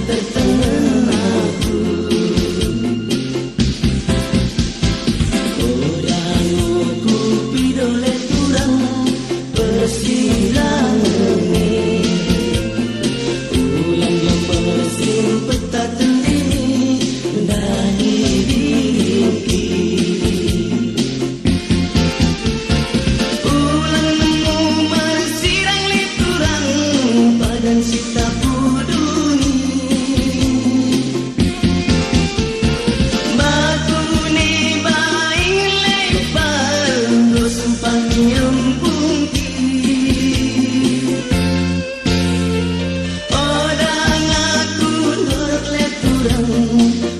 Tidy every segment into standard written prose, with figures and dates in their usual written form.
tertenang aku. Kodangoku pidole turang persilang ini. Ulang yang mesin peta tendini dari diriku. Ulang nemu mersirang liturang padan sita puduni. Batu ni baing lebar lo sumpah nyambung ki. Odang aku dorok leturang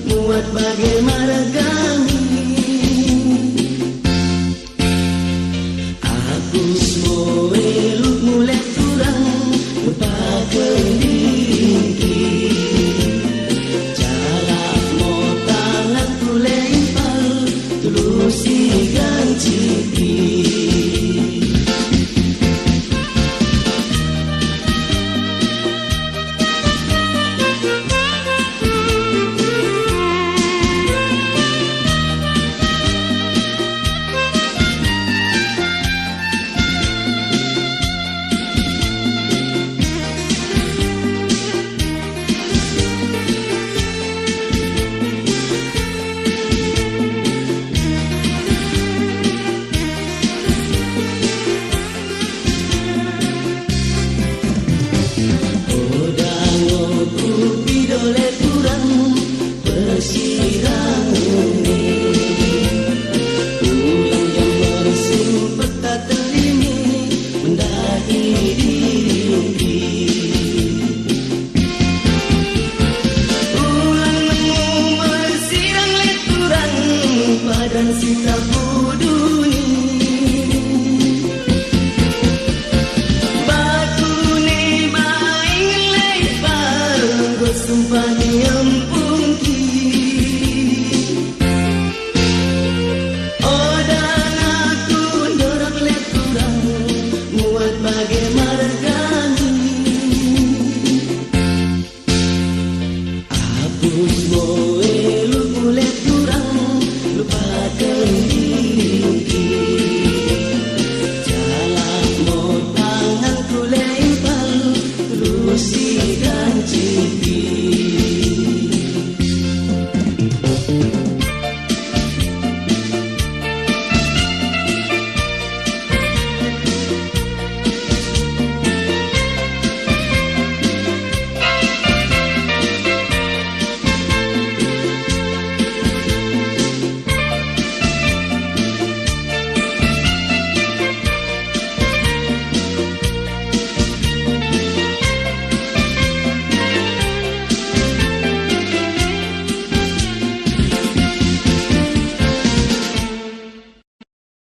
muat bagai margami. Aku semua eluk mulai turang lupa kelingki. Jalak mau tangan tu lempal tulusi ganciki. Kodangoku pidole turang persirang ini. Ulang yang mesin peta telini mendaki diriku. Ulang nemu mersirang leturang padan sita puduni. Batu ni baing lebar sumpah nyambung.